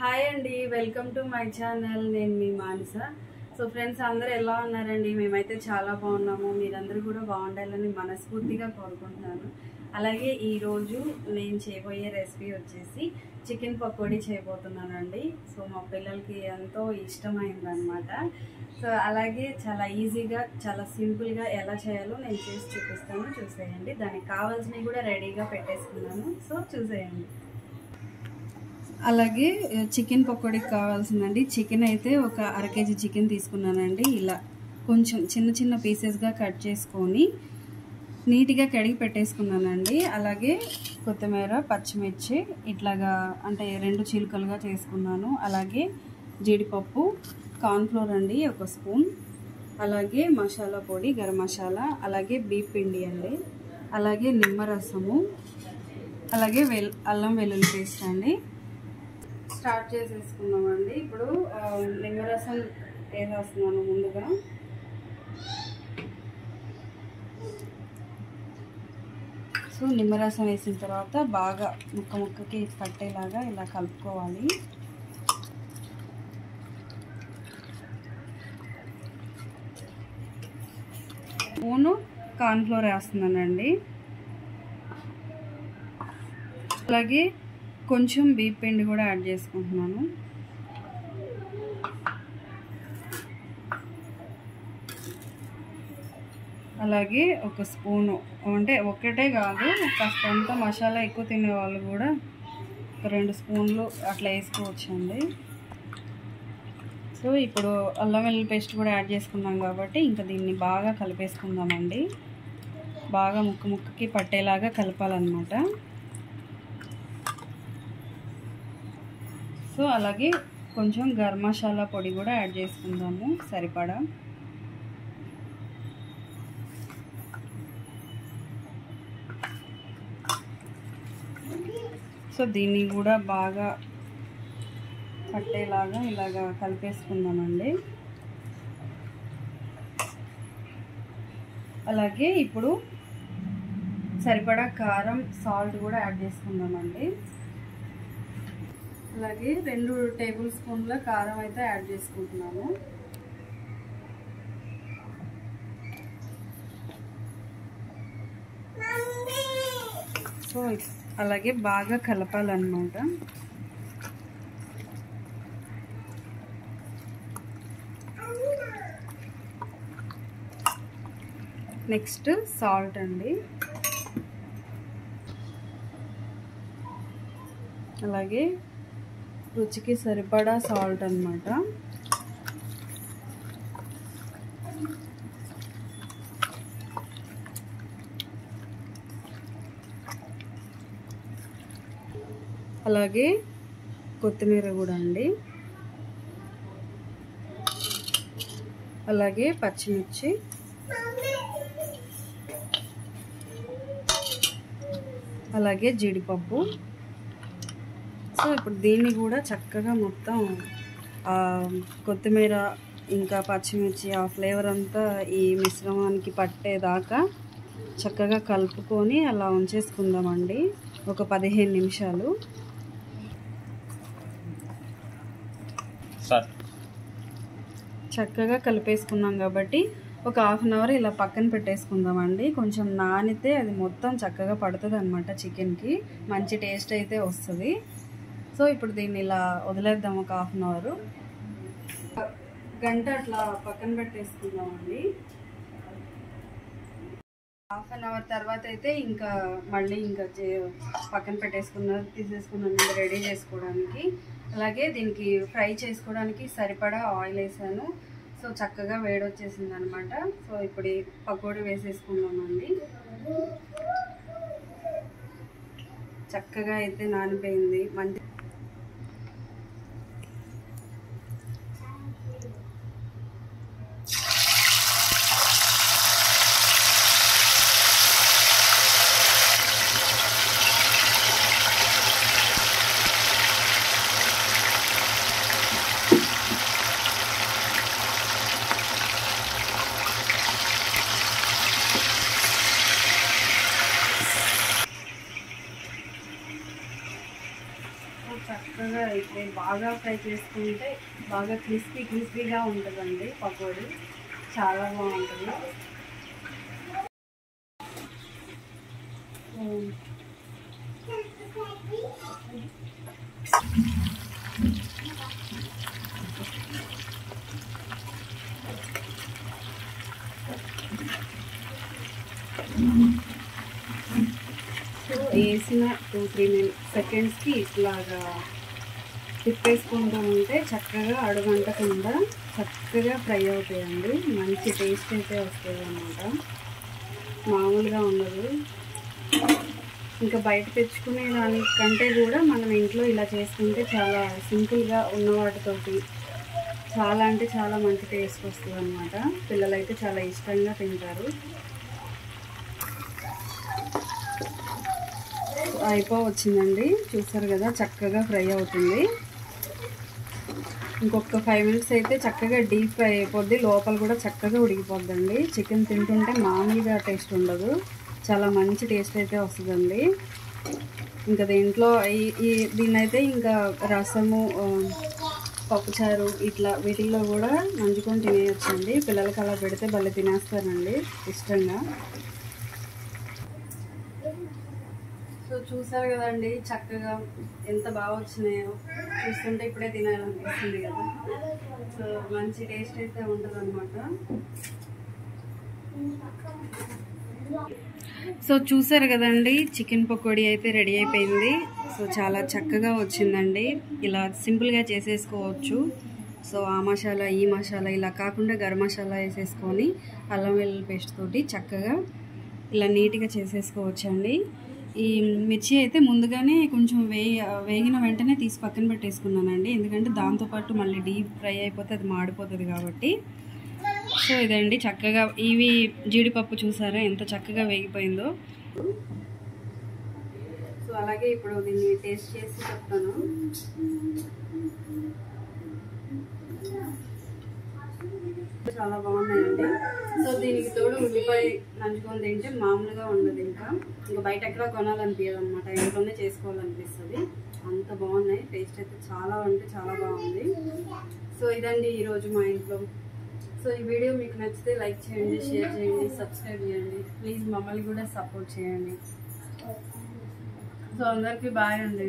Hi అండి, welcome to my channel. నేను మీ మానస. So friends, అందరూ ఎలా ఉన్నారండి? మేమైతే చాలా బాగున్నాము. మీరందరూ కూడా బాగుండాలని మనస్ఫూర్తిగా కోరుకుంటున్నాను. అలాగే ఈరోజు నేను చేయబోయే రెసిపీ వచ్చేసి చికెన్ పకోడీ చేయబోతున్నానండి. సో మా పిల్లలకి ఎంతో ఇష్టమైందనమాట. సో అలాగే చాలా ఈజీగా, చాలా సింపుల్గా ఎలా చేయాలో నేను చేసి చూపిస్తాను, చూసేయండి. దానికి కావాల్సినవి కూడా రెడీగా పెట్టేసుకున్నాను, సో చూసేయండి. అలాగే చికెన్ పకోడీకి కావాల్సిందండి. చికెన్ అయితే ఒక అర కేజీ చికెన్ తీసుకున్నానండి. ఇలా కొంచెం చిన్న చిన్న పీసెస్గా కట్ చేసుకొని నీట్గా కడిగి పెట్టేసుకున్నానండి. అలాగే కొత్తిమీర, పచ్చిమిర్చి ఇట్లాగా అంటే 2 చీలికలుగా చేసుకున్నాను. అలాగే జీడిపప్పు, కార్న్ఫ్లోర్ అండి 1 స్పూన్, అలాగే మసాలా పొడి, గరం మసాలా, అలాగే బీప్ పిండి అండి, అలాగే నిమ్మరసము, అలాగే అల్లం వెల్లుల్లి పేస్ట్ అండి. స్టార్ట్ చేసేసుకున్నామండి. ఇప్పుడు నిమ్మరసం వేసేస్తున్నాను ముందుగా. సో నిమ్మరసం వేసిన తర్వాత బాగా ముక్కకి పట్టేలాగా ఇలా కలుపుకోవాలి. స్పూను కార్న్ఫ్లోర్ వేస్తున్నానండి. అలాగే కొంచెం బీప్ పిండి కూడా యాడ్ చేసుకుంటున్నాను. అలాగే 1 స్పూను, అంటే ఒకటే కాదు, కాస్తంత మసాలా ఎక్కువ తినే వాళ్ళు కూడా 2 స్పూన్లు అట్లా వేసుకోవచ్చండి. సో ఇప్పుడు అల్లం వెల్లుల్లి పేస్ట్ కూడా యాడ్ చేసుకున్నాం కాబట్టి ఇంకా దీన్ని బాగా కలిపేసుకుందామండి. బాగా ముక్కకి పట్టేలాగా కలపాలన్నమాట. సో అలాగే కొంచెం గరం మసాలా పొడి కూడా యాడ్ చేసుకుందాము సరిపడా. సో దీన్ని కూడా బాగా పట్టేలాగా ఇలాగా కలిపేసుకుందామండి. అలాగే ఇప్పుడు సరిపడా కారం, సాల్ట్ కూడా యాడ్ చేసుకుందామండి. అలాగే 2 టేబుల్ స్పూన్ల కారం అయితే యాడ్ చేసుకుంటున్నాను. సో అలాగే బాగా కలపాలన్నమాట. నెక్స్ట్ సాల్ట్ అండి. అలాగే రుచికి సరిపడా సాల్ట్ అన్నమాట. అలాగే కొత్తిమీర కూడా అండి. అలాగే పచ్చిమిర్చి, అలాగే జీడిపప్పు. సో ఇప్పుడు దీన్ని కూడా చక్కగా మొత్తం కొత్తిమీర ఇంకా పచ్చిమిర్చి ఆ ఫ్లేవర్ అంతా ఈ మిశ్రమానికి పట్టేదాకా చక్కగా కలుపుకొని అలా ఉంచేసుకుందామండి ఒక 15 నిమిషాలు. చక్కగా కలిపేసుకున్నాం కాబట్టి ఒక హాఫ్ అన్ అవర్ ఇలా పక్కన పెట్టేసుకుందామండి. కొంచెం నానితే అది మొత్తం చక్కగా పడుతుంది అనమాట. చికెన్కి మంచి టేస్ట్ అయితే వస్తుంది. సో ఇప్పుడు దీన్ని ఇలా వదిలేద్దాం ఒక హాఫ్ అన్ అవర్, గంట అట్లా పక్కన పెట్టేసుకుందామండి. హాఫ్ అన్ అవర్ తర్వాత అయితే ఇంకా మళ్ళీ ఇంకా పక్కన తీసేసుకున్నాను రెడీ చేసుకోవడానికి. అలాగే దీనికి ఫ్రై చేసుకోవడానికి సరిపడా ఆయిల్ వేసాను. సో చక్కగా వేడొచ్చేసింది అనమాట. సో ఇప్పుడు పకోడీ వేసేసుకుందామండి. చక్కగా అయితే నానిపోయింది. మంచి ఇప్పుడు బాగా ఫ్రై చేసుకుంటే బాగా క్రిస్పీగా ఉంటుందండి పకోడీ, చాలా బాగుంటుంది. సో వేసిన 2-3 సెకండ్స్కి ఇట్లాగా తిప్పేసుకుంటూ ఉంటే చక్కగా అడుగంటకుండా చక్కగా ఫ్రై అవుతాయండి. మంచి టేస్ట్ అయితే వస్తుంది అన్నమాట, మామూలుగా ఉండదు. ఇంకా బయట తెచ్చుకునే దానికంటే కూడా మనం ఇంట్లో ఇలా చేసుకుంటే చాలా సింపుల్గా ఉన్న వాటితోటి చాలా అంటే చాలా మంచి టేస్ట్ వస్తుంది అన్నమాట. పిల్లలైతే చాలా ఇష్టంగా తింటారు. అయిపోవచ్చిందండి, చూసారు కదా చక్కగా ఫ్రై అవుతుంది. ఇంకొక 5 మినిట్స్ అయితే చక్కగా డీప్ ఫ్రై అయిపోద్ది, లోపల కూడా చక్కగా ఉడికిపోద్దండి. చికెన్ తింటుంటే మామూలుగా టేస్ట్ ఉండదు, చాలా మంచి టేస్ట్ అయితే వస్తుందండి. ఇంకా దీంట్లో దీన్నైతే ఇంకా రసము, పప్పుచారు ఇట్లా వీటిల్లో కూడా నంచుకొని తినేయచ్చండి. పిల్లలకి అలా పెడితే భలే తినేస్తారండి ఇష్టంగా. సో చూసారు కదండి చక్కగా ఎంత బాగా వచ్చినాయో, చూస్తుంటే ఇప్పుడే తినాలనిపిస్తుంది కదా. సో మంచి టేస్ట్ అయితే ఉంటుంది అనమాట. సో చూసారు కదండి చికెన్ పకోడీ అయితే రెడీ అయిపోయింది. సో చాలా చక్కగా వచ్చిందండి, ఇలా సింపుల్గా చేసేసుకోవచ్చు. సో ఆ మసాలా ఈ మసాలా ఇలా కాకుండా గరం మసాలా వేసేసుకొని అల్లం వెల్లుల్లి పేస్ట్ తోటి చక్కగా ఇలా నీట్గా చేసేసుకోవచ్చు అండి. ఈ మిర్చి అయితే ముందుగానే కొంచెం వేగిన వెంటనే తీసి పక్కన పెట్టేసుకున్నానండి, ఎందుకంటే దాంతోపాటు మళ్ళీ డీప్ ఫ్రై అయిపోతే అది మాడిపోతుంది కాబట్టి. సో ఇదండి చక్కగా ఇవి జీడిపప్పు చూసారా ఎంత చక్కగా వేగిపోయిందో. సో అలాగే ఇప్పుడు దీన్ని టేస్ట్ చేసి చెప్తాను. చాలా బాగున్నాయండి. సో దీనికి తోడు ఉల్లిపాయ నంచుకొని తింటే మామూలుగా ఉండదు, ఇంకా బయట ఎక్కడ కొనాలనిపించదు అనమాట, ఇంట్లోనే చేసుకోవాలనిపిస్తుంది. అంత బాగున్నాయి, టేస్ట్ అయితే చాలా అంటే చాలా బాగుంది. సో ఇదండి ఈరోజు మా ఇంట్లో. సో ఈ వీడియో మీకు నచ్చితే లైక్ చేయండి, షేర్ చేయండి, సబ్స్క్రైబ్ చేయండి. ప్లీజ్ మమ్మల్ని కూడా సపోర్ట్ చేయండి. సో అందరికీ బాయ్ అండి.